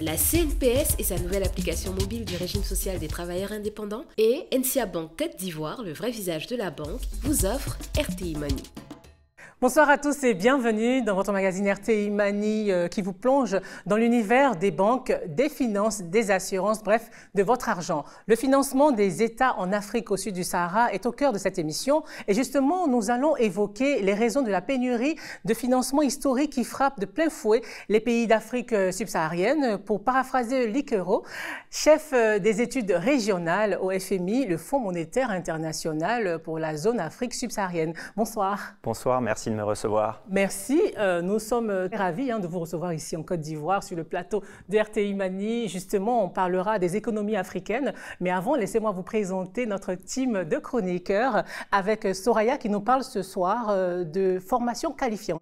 la CNPS et sa nouvelle application mobile du régime social des travailleurs indépendants et NCA Bank Côte d'Ivoire, le vrai visage de la banque, vous offre RTI Money. Bonsoir à tous et bienvenue dans votre magazine RTI Money qui vous plonge dans l'univers des banques, des finances, des assurances, bref, de votre argent. Le financement des États en Afrique au sud du Sahara est au cœur de cette émission et justement nous allons évoquer les raisons de la pénurie de financement historique qui frappe de plein fouet les pays d'Afrique subsaharienne. Pour paraphraser Likero, chef des études régionales au FMI, le Fonds monétaire international pour la zone Afrique subsaharienne. Bonsoir. Bonsoir, merci de me recevoir. Merci, nous sommes ravis de vous recevoir ici en Côte d'Ivoire sur le plateau de RTI Money. Justement, on parlera des économies africaines, mais avant, laissez-moi vous présenter notre team de chroniqueurs avec Soraya qui nous parle ce soir de formation qualifiante.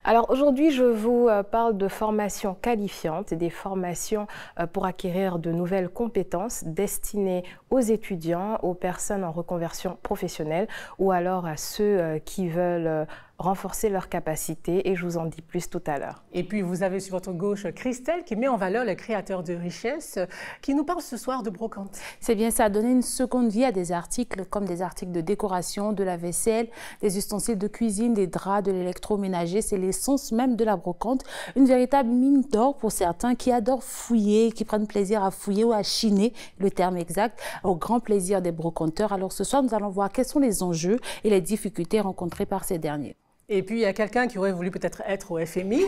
Alors aujourd'hui, je vous parle de formations qualifiantes et des formations pour acquérir de nouvelles compétences destinées aux étudiants, aux personnes en reconversion professionnelle ou alors à ceux qui veulent renforcer leurs capacités et je vous en dis plus tout à l'heure. Et puis vous avez sur votre gauche Christelle qui met en valeur les créateurs de richesse qui nous parle ce soir de brocante. C'est bien ça, donner une seconde vie à des articles comme des articles de décoration, de la vaisselle, des ustensiles de cuisine, des draps, de l'électroménager, c'est l'essence même de la brocante, une véritable mine d'or pour certains qui adorent fouiller, qui prennent plaisir à fouiller ou à chiner, le terme exact, au grand plaisir des brocanteurs. Alors ce soir, nous allons voir quels sont les enjeux et les difficultés rencontrées par ces derniers. Et puis, il y a quelqu'un qui aurait voulu peut-être être au FMI,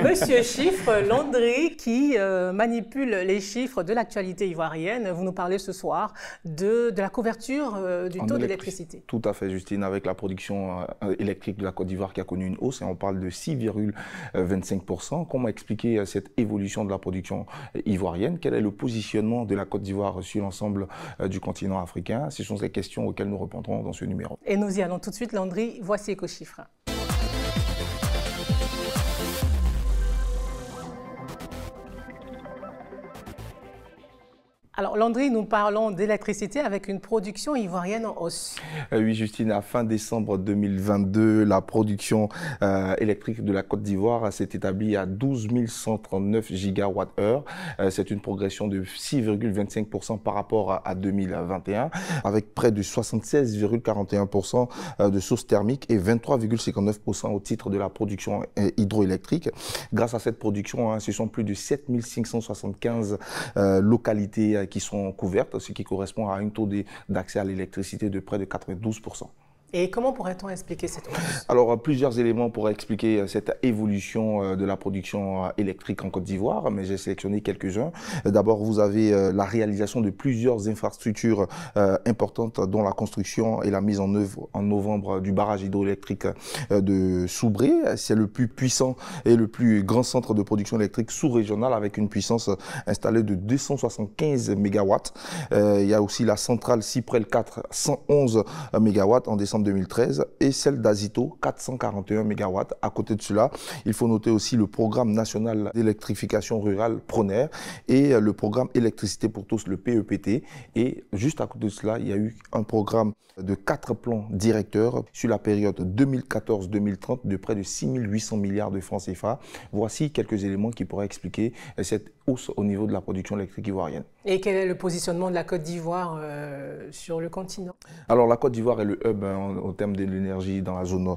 Monsieur Chiffre Landry, qui manipule les chiffres de l'actualité ivoirienne. Vous nous parlez ce soir de la couverture du taux d'électricité. Tout à fait, Justine, avec la production électrique de la Côte d'Ivoire qui a connu une hausse, et on parle de 6,25%. Comment expliquer cette évolution de la production ivoirienne? Quel est le positionnement de la Côte d'Ivoire sur l'ensemble du continent africain? Ce sont ces questions auxquelles nous répondrons dans ce numéro. Et nous y allons tout de suite, Landry. Voici EcoChiffre. Alors, Landry, nous parlons d'électricité avec une production ivoirienne en hausse. Oui, Justine, à fin décembre 2022, la production électrique de la Côte d'Ivoire s'est établie à 12 139 gigawattheures. C'est une progression de 6,25% par rapport à 2021, avec près de 76,41% de sources thermiques et 23,59% au titre de la production hydroélectrique. Grâce à cette production, ce sont plus de 7 575 localités qui sont couvertes, ce qui correspond à un taux d'accès à l'électricité de près de 92%. Et comment pourrait-on expliquer cette hausse? Alors, plusieurs éléments pour expliquer cette évolution de la production électrique en Côte d'Ivoire, mais j'ai sélectionné quelques-uns. D'abord, vous avez la réalisation de plusieurs infrastructures importantes, dont la construction et la mise en œuvre en novembre du barrage hydroélectrique de Soubré. C'est le plus puissant et le plus grand centre de production électrique sous-régional avec une puissance installée de 275 MW. Il y a aussi la centrale Cyprel 4, 111 MW en décembre 2013 et celle d'Azito, 441 MW. À côté de cela, il faut noter aussi le programme national d'électrification rurale PRONER et le programme électricité pour tous, le PEPT. Et juste à côté de cela, il y a eu un programme de 4 plans directeurs sur la période 2014-2030 de près de 6 800 milliards de francs CFA. Voici quelques éléments qui pourraient expliquer cette hausse au niveau de la production électrique ivoirienne. Et quel est le positionnement de la Côte d'Ivoire sur le continent? Alors, la Côte d'Ivoire est le hub au terme de l'énergie dans la zone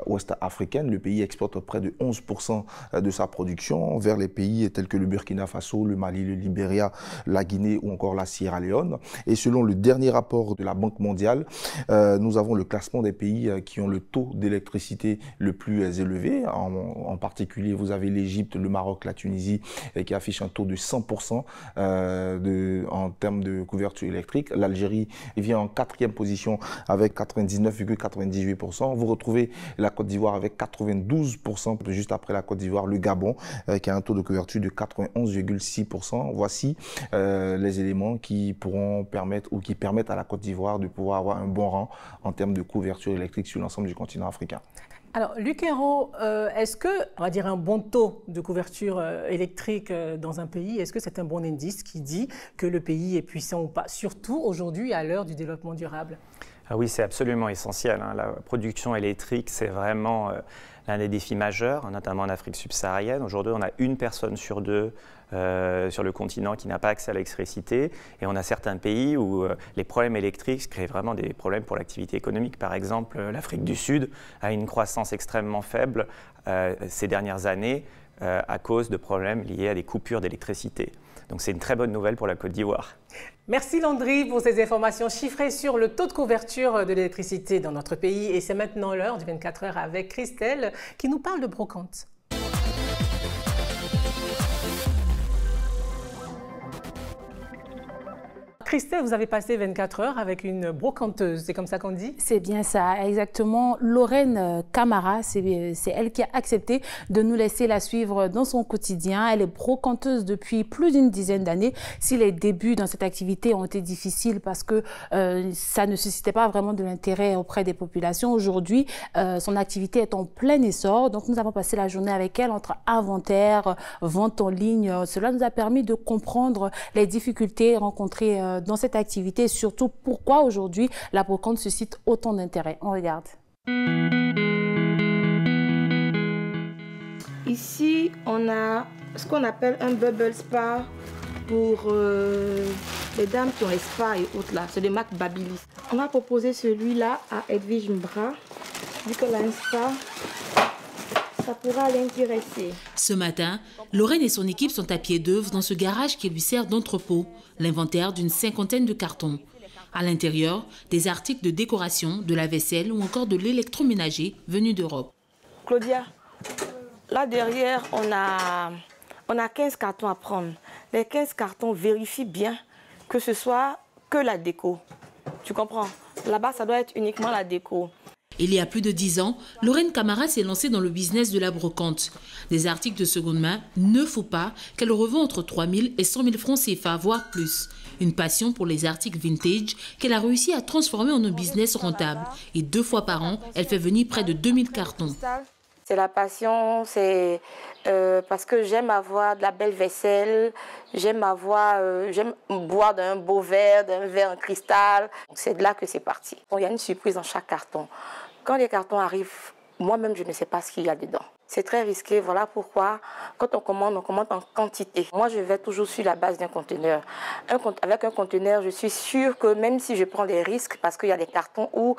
ouest africaine. Le pays exporte près de 11% de sa production vers les pays tels que le Burkina Faso, le Mali, le Libéria, la Guinée ou encore la Sierra Leone. Et selon le dernier rapport de la Banque mondiale, nous avons le classement des pays qui ont le taux d'électricité le plus élevé. En particulier, vous avez l'Égypte, le Maroc, la Tunisie qui affichent un taux de 100% en termes de couverture électrique. L'Algérie vient en 4e position avec 99,98%. Vous retrouvez la Côte d'Ivoire avec 92%, juste après la Côte d'Ivoire, le Gabon qui a un taux de couverture de 91,6%. Voici les éléments qui pourront permettre ou qui permettent à la Côte d'Ivoire de pouvoir avoir un bon rang en termes de couverture électrique sur l'ensemble du continent africain. Alors, Likero, est-ce que, on va dire, un bon taux de couverture électrique dans un pays, est-ce que c'est un bon indice qui dit que le pays est puissant ou pas, surtout aujourd'hui à l'heure du développement durable? Ah oui, c'est absolument essentiel. La production électrique, c'est vraiment l'un des défis majeurs, notamment en Afrique subsaharienne. Aujourd'hui, on a 1 personne sur 2 sur le continent qui n'a pas accès à l'électricité. Et on a certains pays où les problèmes électriques créent vraiment des problèmes pour l'activité économique. Par exemple, l'Afrique du Sud a une croissance extrêmement faible ces dernières années à cause de problèmes liés à des coupures d'électricité. Donc c'est une très bonne nouvelle pour la Côte d'Ivoire. Merci Landry pour ces informations chiffrées sur le taux de couverture de l'électricité dans notre pays. Et c'est maintenant l'heure du 24 heures avec Christelle qui nous parle de brocante. Christelle, vous avez passé 24 heures avec une brocanteuse, c'est comme ça qu'on dit? C'est bien ça, exactement. Lorraine Camara, c'est elle qui a accepté de nous laisser la suivre dans son quotidien. Elle est brocanteuse depuis plus d'une dizaine d'années. Si les débuts dans cette activité ont été difficiles parce que ça ne suscitait pas vraiment de l'intérêt auprès des populations, aujourd'hui, son activité est en plein essor. Donc, nous avons passé la journée avec elle entre inventaire, vente en ligne. Cela nous a permis de comprendre les difficultés rencontrées dans cette activité et surtout pourquoi aujourd'hui la brocante suscite autant d'intérêt. On regarde. Ici, on a ce qu'on appelle un bubble spa pour les dames qui ont les spas et autres là. C'est de marque Babyliss. On a proposé celui-là à Edwige Mbra. Vu qu'elle a un spa, ça pourra l'intéresser. Ce matin, Lorraine et son équipe sont à pied d'œuvre dans ce garage qui lui sert d'entrepôt, l'inventaire d'une 50aine de cartons. À l'intérieur, des articles de décoration, de la vaisselle ou encore de l'électroménager venus d'Europe. Claudia, là derrière, on a 15 cartons à prendre. Les 15 cartons, vérifie bien que ce soit que la déco. Tu comprends? Là-bas, ça doit être uniquement la déco. Il y a plus de 10 ans, Lorraine Camara s'est lancée dans le business de la brocante. Des articles de seconde main, ne faut pas qu'elle revend entre 3 000 et 100 000 francs CFA, voire plus. Une passion pour les articles vintage qu'elle a réussi à transformer en un business rentable. Et 2 fois par an, elle fait venir près de 2000 cartons. C'est la passion, c'est parce que j'aime avoir de la belle vaisselle, j'aime boire d'un beau verre, d'un verre en cristal. C'est de là que c'est parti. Bon, il y a une surprise dans chaque carton. Quand les cartons arrivent, moi-même, je ne sais pas ce qu'il y a dedans. C'est très risqué, voilà pourquoi, quand on commande en quantité. Moi, je vais toujours sur la base d'un conteneur. Avec un conteneur, je suis sûre que même si je prends des risques, parce qu'il y a des cartons où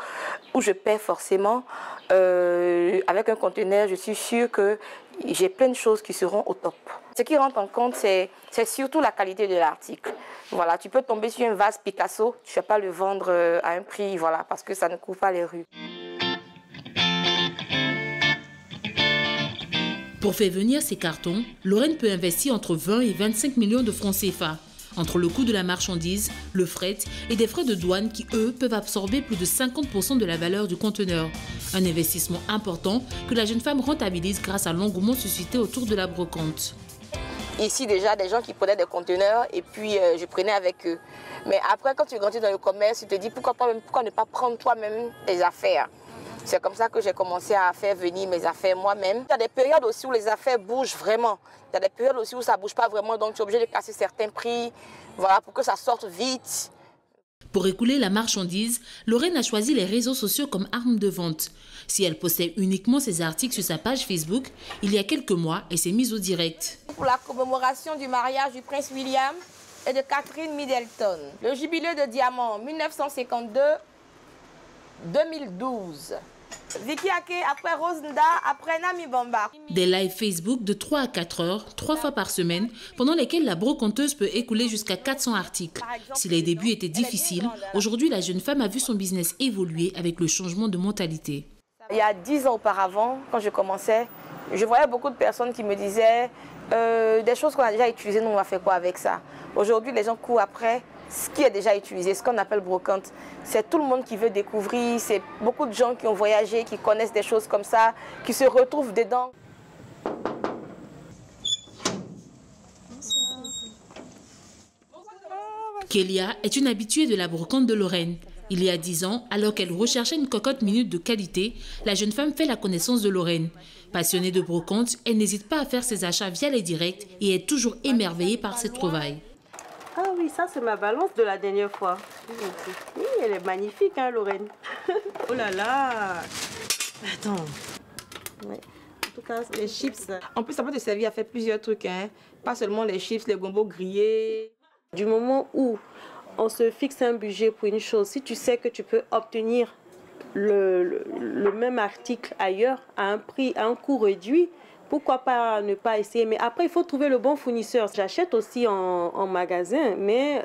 je perds forcément, avec un conteneur, je suis sûre que j'ai plein de choses qui seront au top. Ce qui rentre en compte, c'est surtout la qualité de l'article. Voilà, tu peux tomber sur un vase Picasso, tu ne vas pas le vendre à un prix, voilà, parce que ça ne couvre pas les rues. Pour faire venir ces cartons, Lorraine peut investir entre 20 et 25 millions de francs CFA, entre le coût de la marchandise, le fret et des frais de douane qui, eux, peuvent absorber plus de 50% de la valeur du conteneur. Un investissement important que la jeune femme rentabilise grâce à l'engouement suscité autour de la brocante. Ici, déjà, des gens qui prenaient des conteneurs et puis je prenais avec eux. Mais après, quand tu grandis dans le commerce, tu te dis pourquoi ne pas prendre toi-même tes affaires. C'est comme ça que j'ai commencé à faire venir mes affaires moi-même. Il y a des périodes aussi où les affaires bougent vraiment. Il y a des périodes aussi où ça ne bouge pas vraiment, donc tu es obligé de casser certains prix, voilà, pour que ça sorte vite. Pour écouler la marchandise, Lorraine a choisi les réseaux sociaux comme arme de vente. Si elle possède uniquement ses articles sur sa page Facebook, il y a quelques mois, elle s'est mise au direct. Pour la commémoration du mariage du prince William et de Catherine Middleton, le jubilé de diamant 1952-2012. Vicky Ake, après Rosenda, après Nami Bamba. Des lives Facebook de 3 à 4 heures, 3 fois par semaine, pendant lesquels la brocanteuse peut écouler jusqu'à 400 articles. Si les débuts étaient difficiles, aujourd'hui la jeune femme a vu son business évoluer avec le changement de mentalité. Il y a 10 ans auparavant, quand je commençais, je voyais beaucoup de personnes qui me disaient des choses qu'on a déjà utilisées, nous on va faire quoi avec ça? Aujourd'hui, les gens courent après ce qui est déjà utilisé, ce qu'on appelle brocante. C'est tout le monde qui veut découvrir, c'est beaucoup de gens qui ont voyagé, qui connaissent des choses comme ça, qui se retrouvent dedans. Kélia est une habituée de la brocante de Lorraine. Il y a 10 ans, alors qu'elle recherchait une cocotte minute de qualité, la jeune femme fait la connaissance de Lorraine. Passionnée de brocante, elle n'hésite pas à faire ses achats via les directs et est toujours émerveillée par ses trouvailles. Ah oui, ça c'est ma balance de la dernière fois. Oui, elle est magnifique, hein, Lorraine. Oh là là. Attends. Ouais. En tout cas, les chips. En plus, ça peut te servir à faire plusieurs trucs, hein. Pas seulement les chips, les gombo grillés. Du moment où on se fixe un budget pour une chose, si tu sais que tu peux obtenir le même article ailleurs à un prix, à un coût réduit, pourquoi pas ne pas essayer? Mais après, il faut trouver le bon fournisseur. J'achète aussi en magasin, mais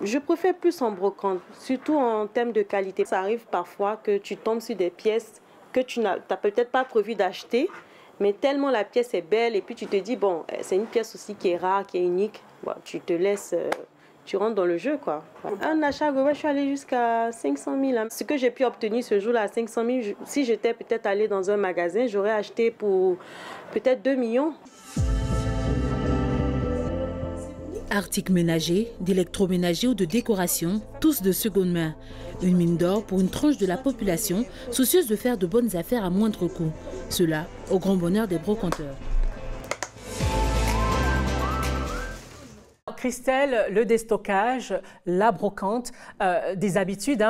je préfère plus en brocante, surtout en termes de qualité. Ça arrive parfois que tu tombes sur des pièces que tu n'as peut-être pas prévu d'acheter, mais tellement la pièce est belle et puis tu te dis, bon, c'est une pièce aussi qui est rare, qui est unique. Bon, tu te laisses... tu rentres dans le jeu, quoi. Un achat, je suis allée jusqu'à 500 000. Hein. Ce que j'ai pu obtenir ce jour-là à 500 000, si j'étais peut-être allée dans un magasin, j'aurais acheté pour peut-être 2 millions. Articles ménagers, d'électroménager ou de décoration, tous de seconde main. Une mine d'or pour une tranche de la population soucieuse de faire de bonnes affaires à moindre coût. Cela au grand bonheur des brocanteurs. Christelle, le déstockage, la brocante, des habitudes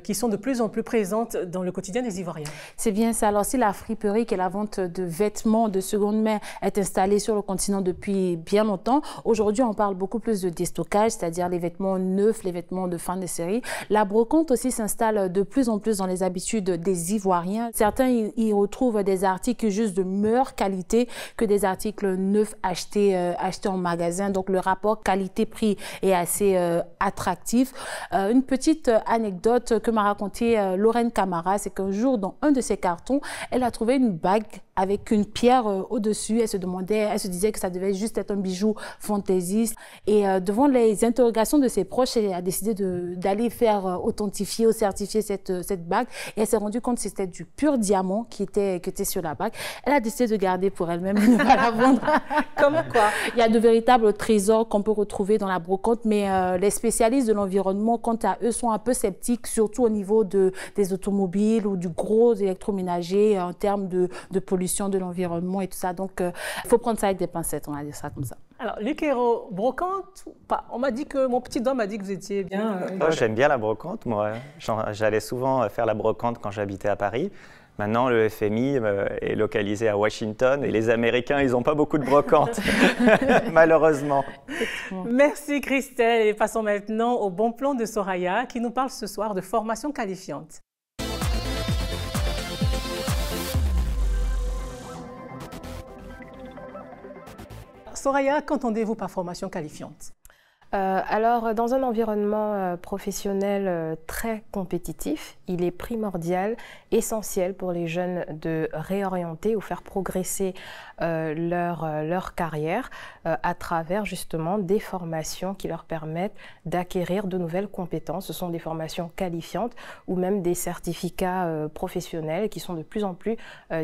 qui sont de plus en plus présentes dans le quotidien des Ivoiriens. C'est bien ça. Alors si la friperie, qui est la vente de vêtements de seconde main, est installée sur le continent depuis bien longtemps, aujourd'hui on parle beaucoup plus de déstockage, c'est-à-dire les vêtements neufs, les vêtements de fin de série. La brocante aussi s'installe de plus en plus dans les habitudes des Ivoiriens. Certains y retrouvent des articles juste de meilleure qualité que des articles neufs achetés en magasin. Donc le rapport qualité-prix est assez attractif. Une petite anecdote que m'a racontée Lorraine Camara, c'est qu'un jour, dans un de ses cartons, elle a trouvé une bague avec une pierre au-dessus. Elle se disait que ça devait juste être un bijou fantaisiste. Et devant les interrogations de ses proches, elle a décidé d'aller faire authentifier ou certifier cette bague. Et elle s'est rendue compte que c'était du pur diamant qui était sur la bague. Elle a décidé de garder pour elle-même, de ne pas la vendre. Comme quoi? Il y a de véritables trésors qu'on peut retrouver dans la brocante, mais les spécialistes de l'environnement, quant à eux, sont un peu sceptiques, surtout au niveau des automobiles ou du gros électroménager en termes de pollution de l'environnement et tout ça. Donc, il faut prendre ça avec des pincettes, on va dire ça comme ça. Alors, Luc Hérault, brocante ou pas? On m'a dit que, mon petit doigt m'a dit que vous étiez bien... J'aime bien la brocante, moi. J'allais souvent faire la brocante quand j'habitais à Paris. Maintenant, le FMI est localisé à Washington et les Américains, ils n'ont pas beaucoup de brocantes, malheureusement. Merci Christelle. Et passons maintenant au bon plan de Soraya qui nous parle ce soir de formation qualifiante. Soraya, qu'entendez-vous par formation qualifiante? Alors, dans un environnement professionnel très compétitif, il est primordial, essentiel pour les jeunes de réorienter ou faire progresser leur carrière à travers justement des formations qui leur permettent d'acquérir de nouvelles compétences. Ce sont des formations qualifiantes ou même des certificats professionnels qui sont de plus en plus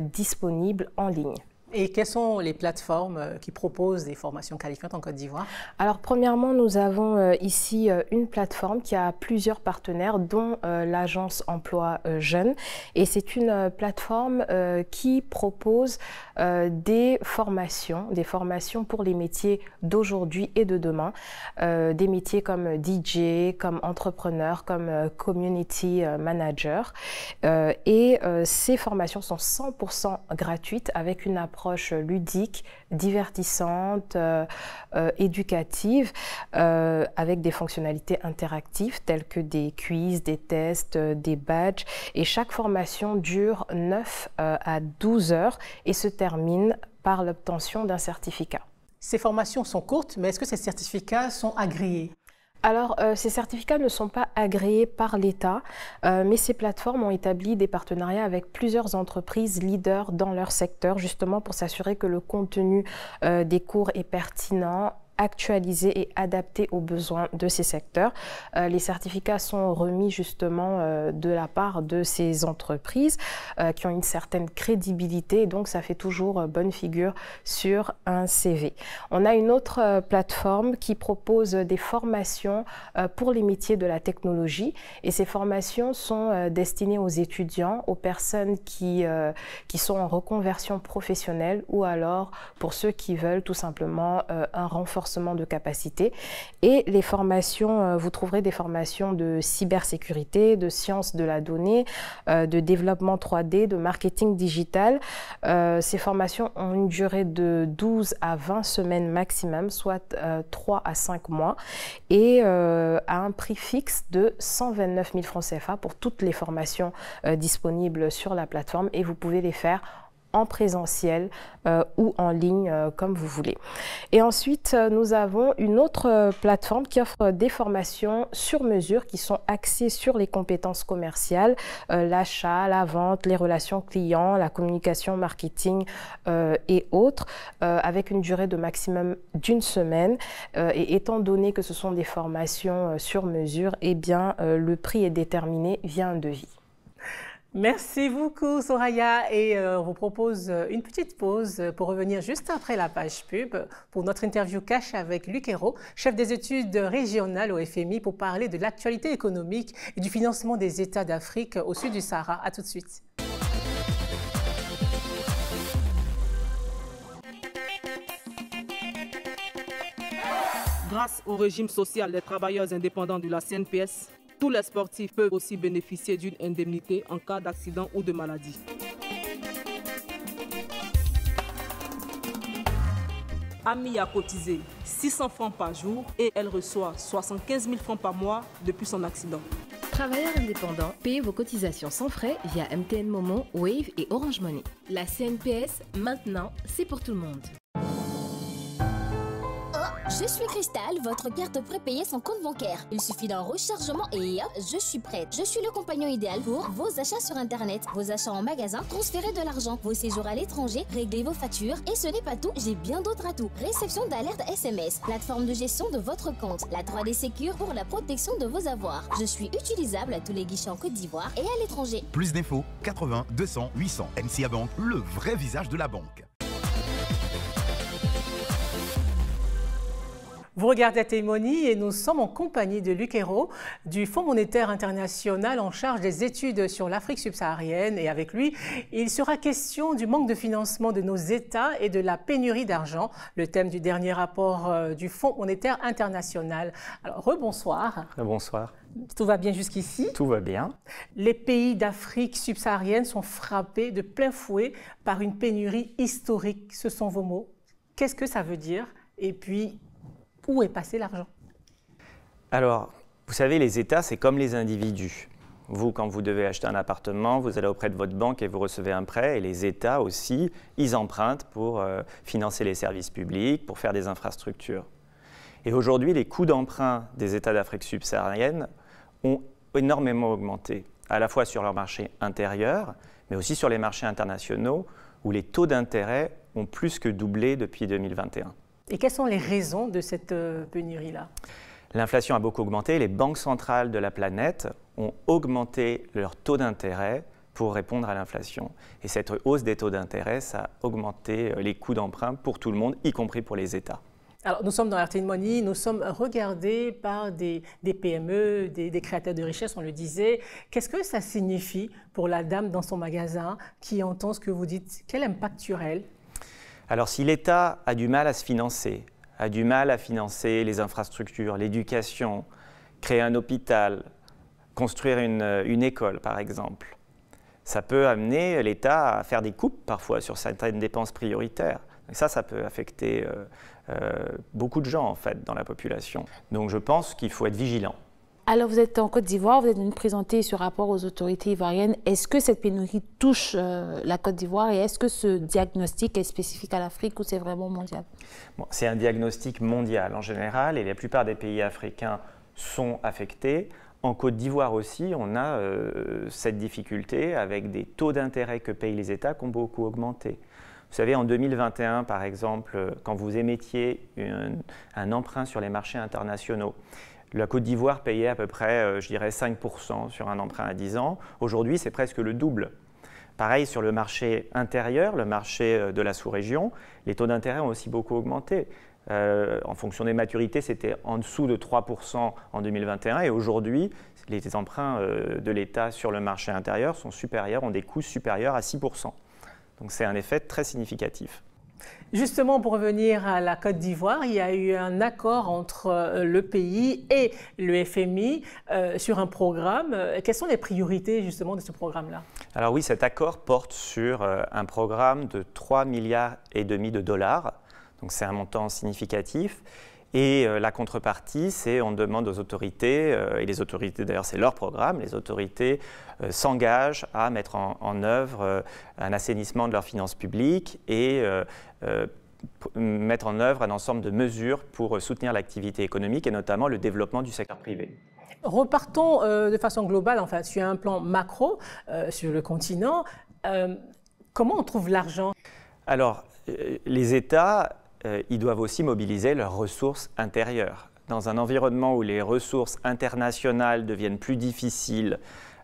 disponibles en ligne. Et quelles sont les plateformes qui proposent des formations qualifiantes en Côte d'Ivoire? Alors, premièrement, nous avons ici une plateforme qui a plusieurs partenaires, dont l'agence Emploi Jeunes. Et c'est une plateforme qui propose des formations pour les métiers d'aujourd'hui et de demain. Des métiers comme DJ, comme entrepreneur, comme community manager. Et ces formations sont 100% gratuites avec une approche ludique, divertissante, éducative, avec des fonctionnalités interactives telles que des quiz, des tests, des badges. Et chaque formation dure 9 à 12 heures et se termine par l'obtention d'un certificat. Ces formations sont courtes, mais est-ce que ces certificats sont agréés? Alors, ces certificats ne sont pas agréés par l'État, mais ces plateformes ont établi des partenariats avec plusieurs entreprises leaders dans leur secteur, justement pour s'assurer que le contenu des cours est pertinent, actualisé et adapté aux besoins de ces secteurs. Les certificats sont remis justement de la part de ces entreprises qui ont une certaine crédibilité et donc ça fait toujours bonne figure sur un CV. On a une autre plateforme qui propose des formations pour les métiers de la technologie et ces formations sont destinées aux étudiants, aux personnes qui sont en reconversion professionnelle ou alors pour ceux qui veulent tout simplement un renforcement renforcement de capacité. Et les formations, vous trouverez des formations de cybersécurité, de sciences de la donnée, de développement 3D, de marketing digital. Ces formations ont une durée de 12 à 20 semaines maximum, soit 3 à 5 mois, et à un prix fixe de 129 000 francs CFA pour toutes les formations disponibles sur la plateforme, et vous pouvez les faire en présentiel ou en ligne, comme vous voulez. Et ensuite, nous avons une autre plateforme qui offre des formations sur mesure qui sont axées sur les compétences commerciales, l'achat, la vente, les relations clients, la communication, marketing et autres, avec une durée de maximum d'1 semaine. Et étant donné que ce sont des formations sur mesure, eh bien, le prix est déterminé via un devis. Merci beaucoup Soraya, et on vous propose une petite pause pour revenir juste après la page pub pour notre interview cash avec Luc Hérault, chef des études régionales au FMI, pour parler de l'actualité économique et du financement des États d'Afrique au sud du Sahara. À tout de suite. Grâce au régime social des travailleurs indépendants de la CNPS, tous les sportifs peuvent aussi bénéficier d'une indemnité en cas d'accident ou de maladie. Ami a cotisé 600 francs par jour et elle reçoit 75 000 francs par mois depuis son accident. Travailleurs indépendants, payez vos cotisations sans frais via MTN Momo, Wave et Orange Money. La CNPS, maintenant, c'est pour tout le monde. Je suis Cristal, votre carte prépayée sans compte bancaire. Il suffit d'un rechargement et hop, je suis prête. Je suis le compagnon idéal pour vos achats sur Internet, vos achats en magasin, transférer de l'argent, vos séjours à l'étranger, régler vos factures. Et ce n'est pas tout, j'ai bien d'autres atouts. Réception d'alerte SMS, plateforme de gestion de votre compte, la 3D Secure pour la protection de vos avoirs. Je suis utilisable à tous les guichets en Côte d'Ivoire et à l'étranger. Plus d'infos, 80 200 800. NCA Bank, le vrai visage de la banque. Vous regardez Témonie et nous sommes en compagnie de Luc Hérault du Fonds monétaire international en charge des études sur l'Afrique subsaharienne. Et avec lui, il sera question du manque de financement de nos États et de la pénurie d'argent, le thème du dernier rapport du Fonds monétaire international. Alors, rebonsoir. Bonsoir. Tout va bien jusqu'ici? Tout va bien. Les pays d'Afrique subsaharienne sont frappés de plein fouet par une pénurie historique. Ce sont vos mots. Qu'est-ce que ça veut dire? Et puis, où est passé l'argent? Alors, vous savez, les États, c'est comme les individus. Vous, quand vous devez acheter un appartement, vous allez auprès de votre banque et vous recevez un prêt. Et les États aussi, ils empruntent pour financer les services publics, pour faire des infrastructures. Et aujourd'hui, les coûts d'emprunt des États d'Afrique subsaharienne ont énormément augmenté, à la fois sur leur marché intérieur, mais aussi sur les marchés internationaux, où les taux d'intérêt ont plus que doublé depuis 2021. Et quelles sont les raisons de cette pénurie-là? L'inflation a beaucoup augmenté. Les banques centrales de la planète ont augmenté leur taux d'intérêt pour répondre à l'inflation. Et cette hausse des taux d'intérêt, ça a augmenté les coûts d'emprunt pour tout le monde, y compris pour les États. Alors, nous sommes dans RT Money, nous sommes regardés par des PME, des créateurs de richesse, on le disait. Qu'est-ce que ça signifie pour la dame dans son magasin qui entend ce que vous dites? Quel impact sur elle? Alors, si l'État a du mal à se financer, a du mal à financer les infrastructures, l'éducation, créer un hôpital, construire une école, par exemple, ça peut amener l'État à faire des coupes, parfois, sur certaines dépenses prioritaires. Et ça peut affecter beaucoup de gens, en fait, dans la population. Donc, je pense qu'il faut être vigilant. Alors, vous êtes en Côte d'Ivoire, vous êtes venu présenter ce rapport aux autorités ivoiriennes. Est-ce que cette pénurie touche la Côte d'Ivoire et est-ce que ce diagnostic est spécifique à l'Afrique ou c'est vraiment mondial? Bon, c'est un diagnostic mondial en général et la plupart des pays africains sont affectés. En Côte d'Ivoire aussi, on a cette difficulté avec des taux d'intérêt que payent les États qui ont beaucoup augmenté. Vous savez, en 2021, par exemple, quand vous émettiez un emprunt sur les marchés internationaux, la Côte d'Ivoire payait à peu près, je dirais, 5% sur un emprunt à 10 ans. Aujourd'hui, c'est presque le double. Pareil sur le marché intérieur, le marché de la sous-région, les taux d'intérêt ont aussi beaucoup augmenté. En fonction des maturités, c'était en dessous de 3% en 2021 et aujourd'hui, les emprunts de l'État sur le marché intérieur sont supérieurs, ont des coûts supérieurs à 6%. Donc c'est un effet très significatif. Justement, pour revenir à la Côte d'Ivoire, il y a eu un accord entre le pays et le FMI sur un programme. Quelles sont les priorités justement de ce programme-là? Alors oui, cet accord porte sur un programme de 3,5 milliards de dollars. Donc c'est un montant significatif. Et la contrepartie, c'est on demande aux autorités, et les autorités d'ailleurs c'est leur programme, les autorités s'engagent à mettre en œuvre un assainissement de leurs finances publiques et mettre en œuvre un ensemble de mesures pour soutenir l'activité économique et notamment le développement du secteur privé. Repartons de façon globale, enfin, sur un plan macro sur le continent. Comment on trouve l'argent? Alors, les États, ils doivent aussi mobiliser leurs ressources intérieures. Dans un environnement où les ressources internationales deviennent plus difficiles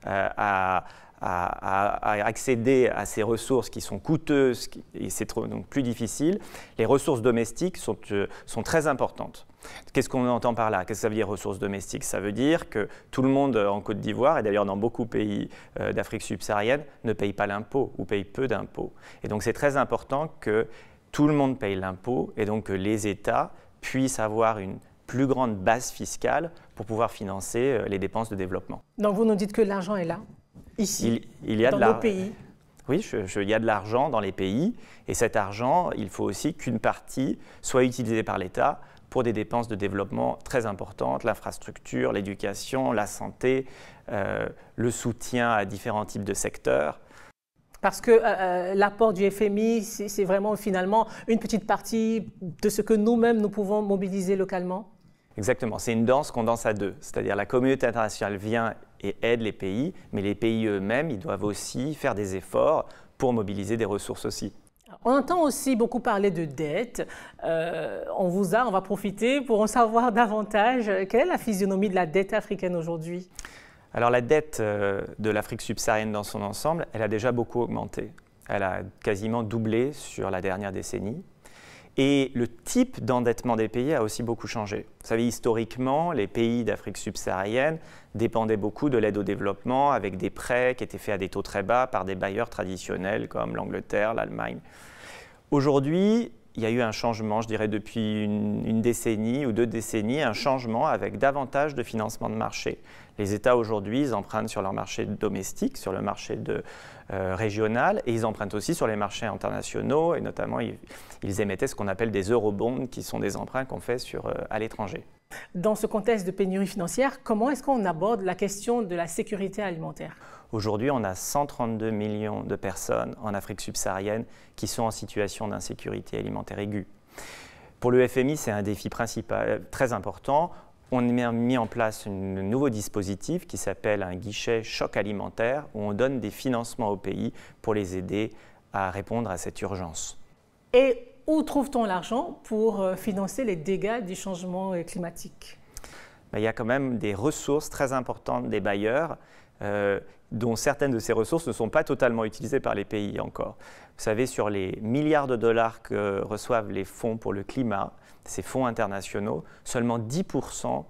à accéder à ces ressources qui sont coûteuses et c'est donc plus difficile, les ressources domestiques sont très importantes. Qu'est-ce qu'on entend par là? Qu'est-ce que ça veut dire ressources domestiques? Ça veut dire que tout le monde en Côte d'Ivoire, et d'ailleurs dans beaucoup de pays d'Afrique subsaharienne, ne paye pas l'impôt ou paye peu d'impôts. Et donc c'est très important que tout le monde paye l'impôt et donc que les États puissent avoir une plus grande base fiscale pour pouvoir financer les dépenses de développement. Donc vous nous dites que l'argent est là, ici, il y a dans nos pays? Oui, il y a de l'argent dans les pays et cet argent, il faut aussi qu'une partie soit utilisée par l'État pour des dépenses de développement très importantes, l'infrastructure, l'éducation, la santé, le soutien à différents types de secteurs. Parce que l'apport du FMI, c'est vraiment finalement une petite partie de ce que nous-mêmes, nous pouvons mobiliser localement? Exactement, c'est une danse qu'on danse à deux. C'est-à-dire la communauté internationale vient et aide les pays, mais les pays eux-mêmes, ils doivent aussi faire des efforts pour mobiliser des ressources aussi. On entend aussi beaucoup parler de dette. On va profiter pour en savoir davantage. Quelle est la physionomie de la dette africaine aujourd'hui? Alors la dette de l'Afrique subsaharienne dans son ensemble, elle a déjà beaucoup augmenté. Elle a quasiment doublé sur la dernière décennie. Et le type d'endettement des pays a aussi beaucoup changé. Vous savez, historiquement, les pays d'Afrique subsaharienne dépendaient beaucoup de l'aide au développement avec des prêts qui étaient faits à des taux très bas par des bailleurs traditionnels comme l'Angleterre, l'Allemagne. Aujourd'hui, il y a eu un changement, je dirais depuis une décennie ou 2 décennies, un changement avec davantage de financement de marché. Les États aujourd'hui, ils empruntent sur leur marché domestique, sur le marché régional, et ils empruntent aussi sur les marchés internationaux, et notamment ils émettaient ce qu'on appelle des eurobonds, qui sont des emprunts qu'on fait à l'étranger. Dans ce contexte de pénurie financière, comment est-ce qu'on aborde la question de la sécurité alimentaire? Aujourd'hui, on a 132 millions de personnes en Afrique subsaharienne qui sont en situation d'insécurité alimentaire aiguë. Pour le FMI, c'est un défi principal, très important. On a mis en place un nouveau dispositif qui s'appelle un guichet choc alimentaire où on donne des financements aux pays pour les aider à répondre à cette urgence. Et où trouve-t-on l'argent pour financer les dégâts du changement climatique? Il y a quand même des ressources très importantes des bailleurs dont certaines de ces ressources ne sont pas totalement utilisées par les pays encore. Vous savez, sur les milliards de dollars que reçoivent les fonds pour le climat, ces fonds internationaux, seulement 10%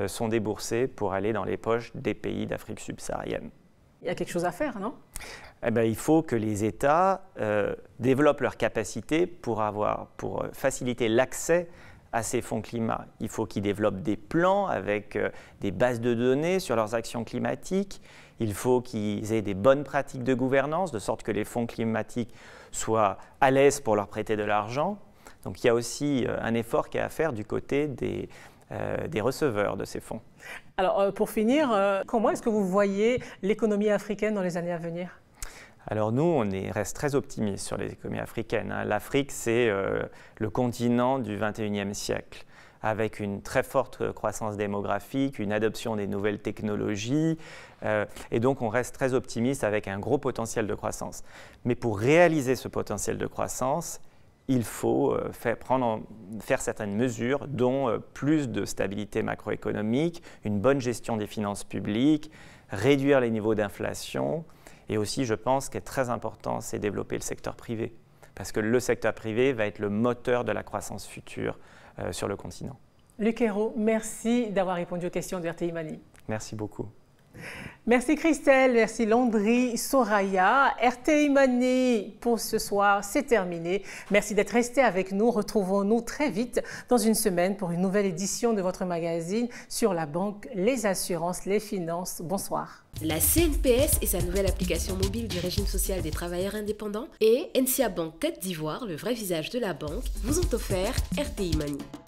sont déboursés pour aller dans les poches des pays d'Afrique subsaharienne. Il y a quelque chose à faire, non? Il faut que les États développent leurs capacités pour faciliter l'accès à ces fonds climat. Il faut qu'ils développent des plans avec des bases de données sur leurs actions climatiques. Il faut qu'ils aient des bonnes pratiques de gouvernance, de sorte que les fonds climatiques soient à l'aise pour leur prêter de l'argent. Donc il y a aussi un effort qui est à faire du côté des receveurs de ces fonds. Alors pour finir, comment est-ce que vous voyez l'économie africaine dans les années à venir? Alors nous, on reste très optimistes sur les économies africaines. L'Afrique, c'est le continent du XXIe siècle, avec une très forte croissance démographique, une adoption des nouvelles technologies, et donc on reste très optimiste avec un gros potentiel de croissance. Mais pour réaliser ce potentiel de croissance, il faut faire certaines mesures, dont plus de stabilité macroéconomique, une bonne gestion des finances publiques, réduire les niveaux d'inflation. Et aussi, je pense, ce qui est très important, c'est développer le secteur privé. Parce que le secteur privé va être le moteur de la croissance future sur le continent. Luc Ayrault, merci d'avoir répondu aux questions de RTI Mani. Merci beaucoup. Merci Christelle, merci Landry, Soraya. RTI Money pour ce soir, c'est terminé. Merci d'être resté avec nous. Retrouvons-nous très vite dans une semaine pour une nouvelle édition de votre magazine sur la banque, les assurances, les finances. Bonsoir. La CNPS et sa nouvelle application mobile du régime social des travailleurs indépendants et NCA Bank Côte d'Ivoire, le vrai visage de la banque, vous ont offert RTI Money.